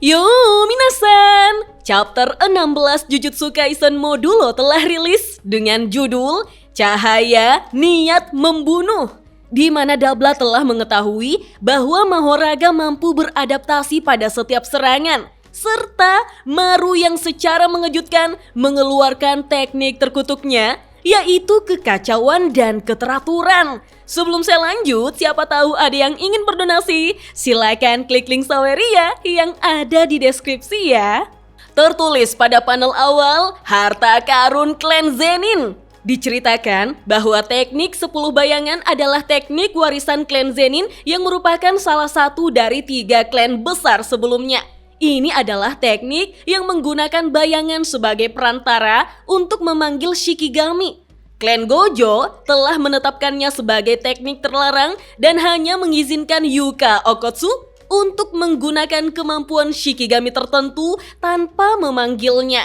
Yo, minasan! Chapter 16 Jujutsu Kaisen Modulo telah rilis dengan judul Cahaya Niat Membunuh, di mana Dabla telah mengetahui bahwa Mahoraga mampu beradaptasi pada setiap serangan, serta Maru yang secara mengejutkan mengeluarkan teknik terkutuknya, yaitu kekacauan dan keteraturan. Sebelum saya lanjut, siapa tahu ada yang ingin berdonasi, silakan klik link Saweria yang ada di deskripsi ya. Tertulis pada panel awal, harta karun klan Zenin. Diceritakan bahwa teknik 10 bayangan adalah teknik warisan klan Zenin yang merupakan salah satu dari 3 klan besar sebelumnya. Ini adalah teknik yang menggunakan bayangan sebagai perantara untuk memanggil Shikigami. Klan Gojo telah menetapkannya sebagai teknik terlarang dan hanya mengizinkan Yuka Okotsu untuk menggunakan kemampuan Shikigami tertentu tanpa memanggilnya.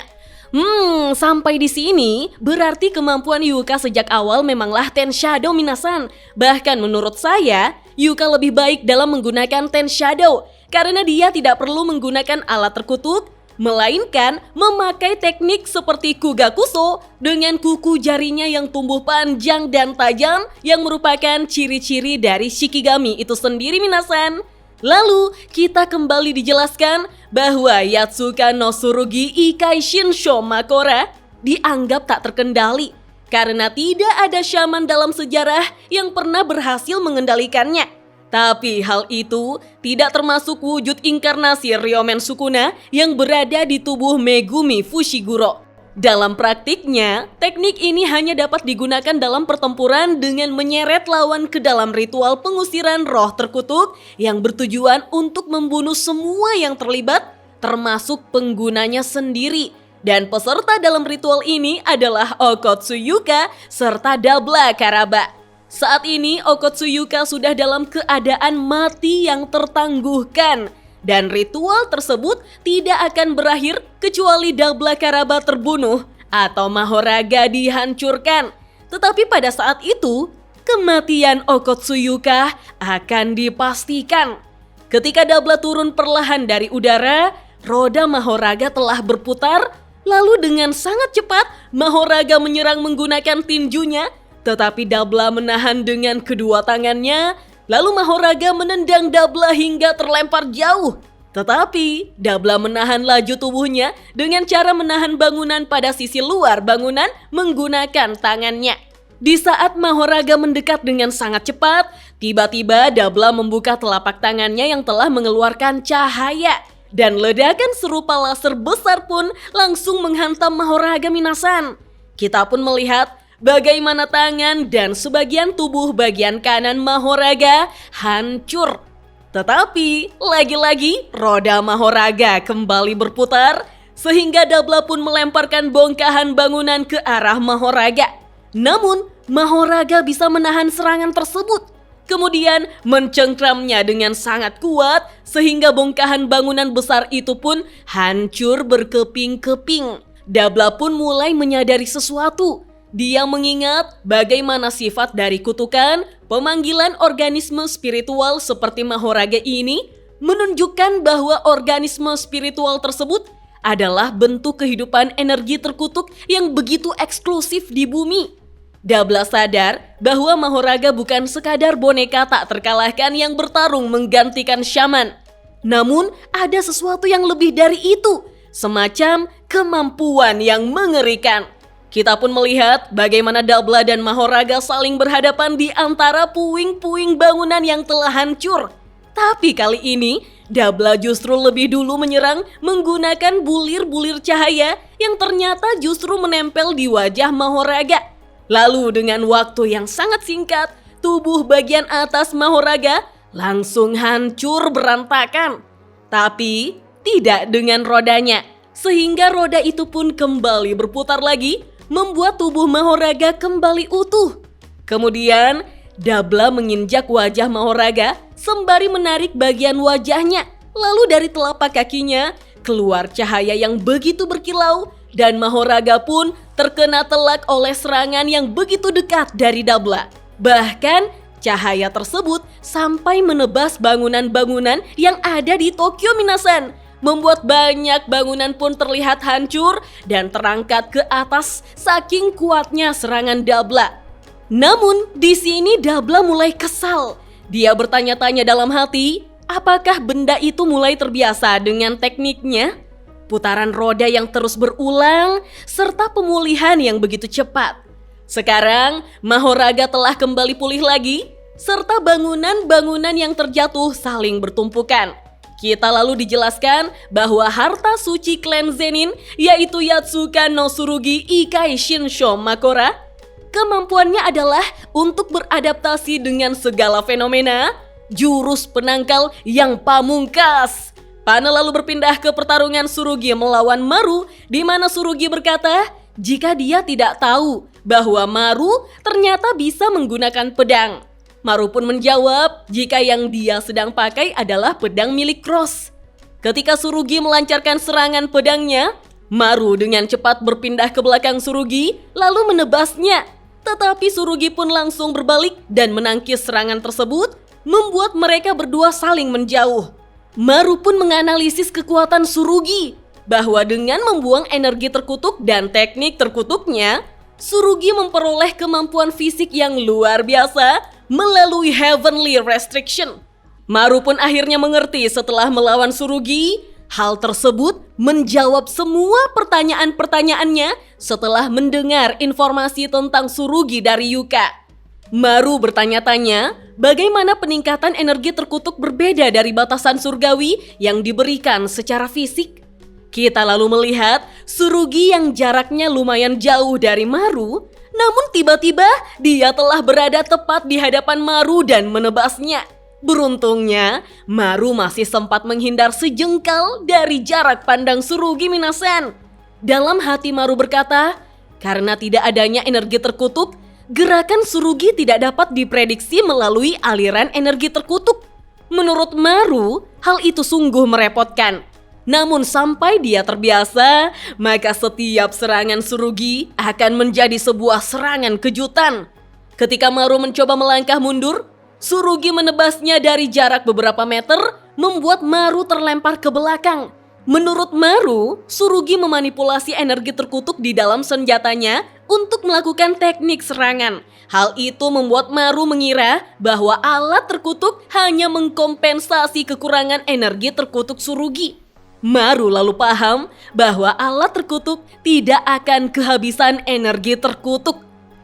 Sampai di sini berarti kemampuan Yuka sejak awal memanglah Ten Shadow minasan. Bahkan menurut saya, Yuka lebih baik dalam menggunakan Ten Shadow karena dia tidak perlu menggunakan alat terkutuk, melainkan memakai teknik seperti Kugakuso dengan kuku jarinya yang tumbuh panjang dan tajam yang merupakan ciri-ciri dari Shikigami itu sendiri minasan. Lalu kita kembali dijelaskan bahwa Yatsuka no Tsurugi Ikai Shinsho Makora dianggap tak terkendali karena tidak ada shaman dalam sejarah yang pernah berhasil mengendalikannya. Tapi hal itu tidak termasuk wujud inkarnasi Ryomen Sukuna yang berada di tubuh Megumi Fushiguro. Dalam praktiknya, teknik ini hanya dapat digunakan dalam pertempuran dengan menyeret lawan ke dalam ritual pengusiran roh terkutuk yang bertujuan untuk membunuh semua yang terlibat, termasuk penggunanya sendiri. Dan peserta dalam ritual ini adalah Okotsu Yuka serta Dabla Karaba. Saat ini Okotsu Yuka sudah dalam keadaan mati yang tertangguhkan. Dan ritual tersebut tidak akan berakhir kecuali Dabla Karaba terbunuh atau Mahoraga dihancurkan. Tetapi pada saat itu, kematian Okotsu Yuka akan dipastikan. Ketika Dabla turun perlahan dari udara, roda Mahoraga telah berputar. Lalu dengan sangat cepat, Mahoraga menyerang menggunakan tinjunya. Tetapi Dabla menahan dengan kedua tangannya. Lalu Mahoraga menendang Dabla hingga terlempar jauh. Tetapi Dabla menahan laju tubuhnya dengan cara menahan bangunan pada sisi luar bangunan menggunakan tangannya. Di saat Mahoraga mendekat dengan sangat cepat, tiba-tiba Dabla membuka telapak tangannya yang telah mengeluarkan cahaya. Dan ledakan serupa laser besar pun langsung menghantam Mahoraga minasan. Kita pun melihat bagaimana tangan dan sebagian tubuh bagian kanan Mahoraga hancur. Tetapi lagi-lagi roda Mahoraga kembali berputar sehingga Dabla pun melemparkan bongkahan bangunan ke arah Mahoraga. Namun Mahoraga bisa menahan serangan tersebut. Kemudian mencengkramnya dengan sangat kuat sehingga bongkahan bangunan besar itu pun hancur berkeping-keping. Dabla pun mulai menyadari sesuatu. Dia mengingat bagaimana sifat dari kutukan pemanggilan organisme spiritual seperti Mahoraga ini menunjukkan bahwa organisme spiritual tersebut adalah bentuk kehidupan energi terkutuk yang begitu eksklusif di bumi. Dabla sadar bahwa Mahoraga bukan sekadar boneka tak terkalahkan yang bertarung menggantikan shaman. Namun ada sesuatu yang lebih dari itu, semacam kemampuan yang mengerikan. Kita pun melihat bagaimana Dabla dan Mahoraga saling berhadapan di antara puing-puing bangunan yang telah hancur. Tapi kali ini, Dabla justru lebih dulu menyerang menggunakan bulir-bulir cahaya yang ternyata justru menempel di wajah Mahoraga. Lalu dengan waktu yang sangat singkat, tubuh bagian atas Mahoraga langsung hancur berantakan. Tapi tidak dengan rodanya, sehingga roda itu pun kembali berputar lagi, membuat tubuh Mahoraga kembali utuh. Kemudian Dabla menginjak wajah Mahoraga sembari menarik bagian wajahnya. Lalu dari telapak kakinya keluar cahaya yang begitu berkilau dan Mahoraga pun terkena telak oleh serangan yang begitu dekat dari Dabla. Bahkan cahaya tersebut sampai menebas bangunan-bangunan yang ada di Tokyo minasan. membuat banyak bangunan pun terlihat hancur dan terangkat ke atas saking kuatnya serangan Dabla. Namun di sini Dabla mulai kesal. Dia bertanya-tanya dalam hati, apakah benda itu mulai terbiasa dengan tekniknya? Putaran roda yang terus berulang serta pemulihan yang begitu cepat. Sekarang Mahoraga telah kembali pulih lagi serta bangunan-bangunan yang terjatuh saling bertumpukan. Kita lalu dijelaskan bahwa harta suci klan Zenin, yaitu Yatsuka no Tsurugi Ikai Shinsho Makora, kemampuannya adalah untuk beradaptasi dengan segala fenomena, jurus penangkal yang pamungkas. Pana lalu berpindah ke pertarungan Tsurugi melawan Maru, di mana Tsurugi berkata jika dia tidak tahu bahwa Maru ternyata bisa menggunakan pedang. Maru pun menjawab jika yang dia sedang pakai adalah pedang milik Cross. Ketika Tsurugi melancarkan serangan pedangnya, Maru dengan cepat berpindah ke belakang Tsurugi lalu menebasnya. Tetapi Tsurugi pun langsung berbalik dan menangkis serangan tersebut, membuat mereka berdua saling menjauh. Maru pun menganalisis kekuatan Tsurugi, bahwa dengan membuang energi terkutuk dan teknik terkutuknya, Tsurugi memperoleh kemampuan fisik yang luar biasa melalui Heavenly Restriction. Maru pun akhirnya mengerti setelah melawan Tsurugi. Hal tersebut menjawab semua pertanyaan-pertanyaannya setelah mendengar informasi tentang Tsurugi dari Yuka. Maru bertanya-tanya bagaimana peningkatan energi terkutuk berbeda dari batasan surgawi yang diberikan secara fisik. Kita lalu melihat Tsurugi yang jaraknya lumayan jauh dari Maru, namun tiba-tiba dia telah berada tepat di hadapan Maru dan menebasnya. Beruntungnya, Maru masih sempat menghindar sejengkal dari jarak pandang Tsurugi Minasan. Dalam hati Maru berkata, karena tidak adanya energi terkutuk, gerakan Tsurugi tidak dapat diprediksi melalui aliran energi terkutuk. Menurut Maru, hal itu sungguh merepotkan. Namun sampai dia terbiasa, maka setiap serangan Tsurugi akan menjadi sebuah serangan kejutan. Ketika Maru mencoba melangkah mundur, Tsurugi menebasnya dari jarak beberapa meter, membuat Maru terlempar ke belakang. Menurut Maru, Tsurugi memanipulasi energi terkutuk di dalam senjatanya untuk melakukan teknik serangan. Hal itu membuat Maru mengira bahwa alat terkutuk hanya mengkompensasi kekurangan energi terkutuk Tsurugi. Maru lalu paham bahwa alat terkutuk tidak akan kehabisan energi terkutuk.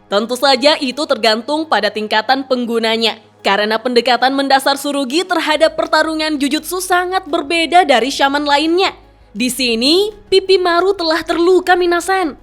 Tentu saja itu tergantung pada tingkatan penggunanya. Karena pendekatan mendasar Tsurugi terhadap pertarungan Jujutsu sangat berbeda dari shaman lainnya. Di sini, pipi Maru telah terluka Minasan.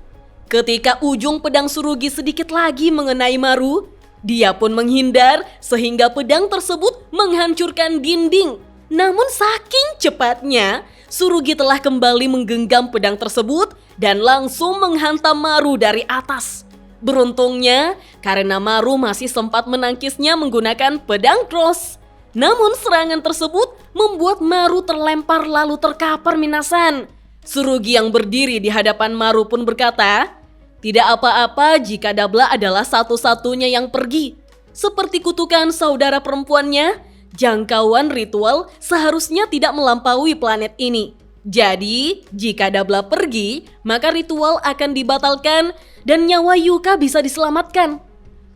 Ketika ujung pedang Tsurugi sedikit lagi mengenai Maru, dia pun menghindar sehingga pedang tersebut menghancurkan dinding. Namun saking cepatnya, Tsurugi telah kembali menggenggam pedang tersebut dan langsung menghantam Maru dari atas. Beruntungnya, karena Maru masih sempat menangkisnya menggunakan pedang Cross. Namun serangan tersebut membuat Maru terlempar lalu terkapar Minasan. Tsurugi yang berdiri di hadapan Maru pun berkata, tidak apa-apa jika Dabla adalah satu-satunya yang pergi. Seperti kutukan saudara perempuannya, jangkauan ritual seharusnya tidak melampaui planet ini. Jadi, jika Dabla pergi, maka ritual akan dibatalkan dan nyawa Yuka bisa diselamatkan.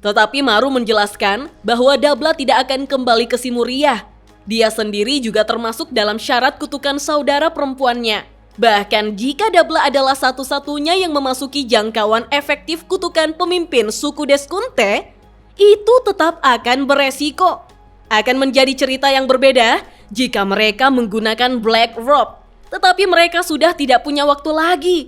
Tetapi Maru menjelaskan bahwa Dabla tidak akan kembali ke Simuriah. Dia sendiri juga termasuk dalam syarat kutukan saudara perempuannya. Bahkan jika Dabla adalah satu-satunya yang memasuki jangkauan efektif kutukan pemimpin suku Deskunte, itu tetap akan beresiko. Akan menjadi cerita yang berbeda jika mereka menggunakan Black Robe. Tetapi mereka sudah tidak punya waktu lagi.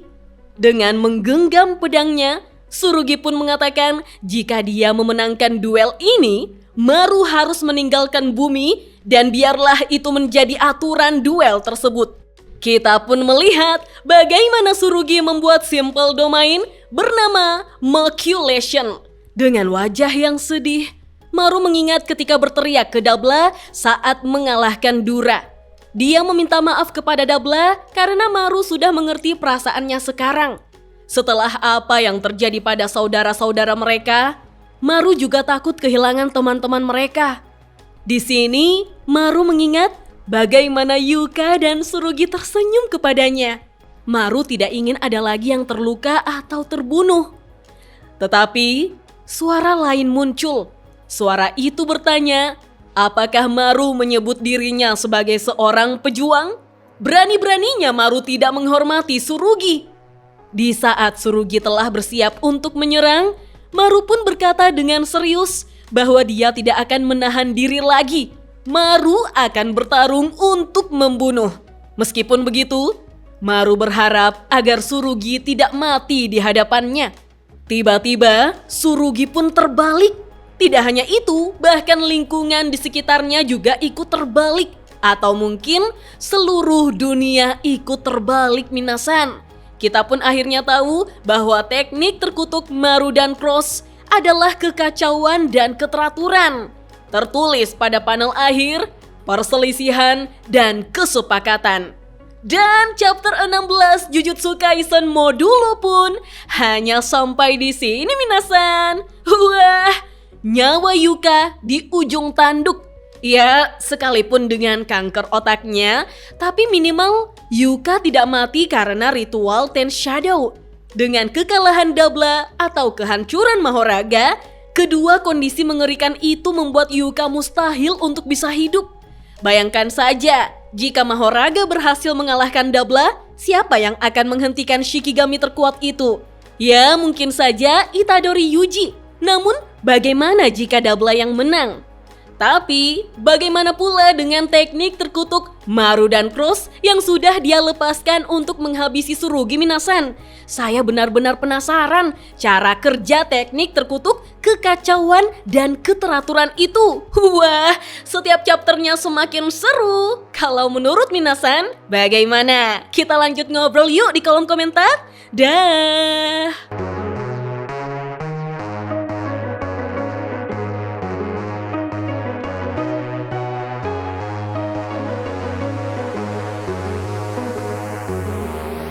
Dengan menggenggam pedangnya, Tsurugi pun mengatakan jika dia memenangkan duel ini, Maru harus meninggalkan bumi dan biarlah itu menjadi aturan duel tersebut. Kita pun melihat bagaimana Tsurugi membuat simple domain bernama Maculation. Dengan wajah yang sedih, Maru mengingat ketika berteriak ke Dabla saat mengalahkan Dura. Dia meminta maaf kepada Dabla karena Maru sudah mengerti perasaannya sekarang. Setelah apa yang terjadi pada saudara-saudara mereka, Maru juga takut kehilangan teman-teman mereka. Di sini, Maru mengingat bagaimana Yuka dan Tsurugi tersenyum kepadanya. Maru tidak ingin ada lagi yang terluka atau terbunuh. Tetapi suara lain muncul. Suara itu bertanya, apakah Maru menyebut dirinya sebagai seorang pejuang? Berani-beraninya Maru tidak menghormati Tsurugi. Di saat Tsurugi telah bersiap untuk menyerang, Maru pun berkata dengan serius bahwa dia tidak akan menahan diri lagi. Maru akan bertarung untuk membunuh. Meskipun begitu, Maru berharap agar Tsurugi tidak mati di hadapannya. Tiba-tiba, Tsurugi pun terbalik. Tidak hanya itu, bahkan lingkungan di sekitarnya juga ikut terbalik. Atau mungkin seluruh dunia ikut terbalik, minasan. Kita pun akhirnya tahu bahwa teknik terkutuk Maru dan Cross adalah kekacauan dan keteraturan. Tertulis pada panel akhir, perselisihan dan kesepakatan. Dan chapter 16 Jujutsu Kaisen Modulo pun hanya sampai di sini, minasan. Wah, nyawa Yuka di ujung tanduk. Ya, sekalipun dengan kanker otaknya, tapi minimal Yuka tidak mati karena ritual Ten Shadow. Dengan kekalahan Dabla atau kehancuran Mahoraga, kedua kondisi mengerikan itu membuat Yuka mustahil untuk bisa hidup. Bayangkan saja, jika Mahoraga berhasil mengalahkan Dabla, siapa yang akan menghentikan Shikigami terkuat itu? Ya, mungkin saja Itadori Yuji. Namun, bagaimana jika Dabla yang menang? Tapi, bagaimana pula dengan teknik terkutuk Maru dan Cross yang sudah dia lepaskan untuk menghabisi Tsurugi, minasan? Saya benar-benar penasaran cara kerja teknik terkutuk kekacauan dan keteraturan itu. Wah, setiap chapternya semakin seru. Kalau menurut minasan, bagaimana? Kita lanjut ngobrol yuk di kolom komentar. Dah.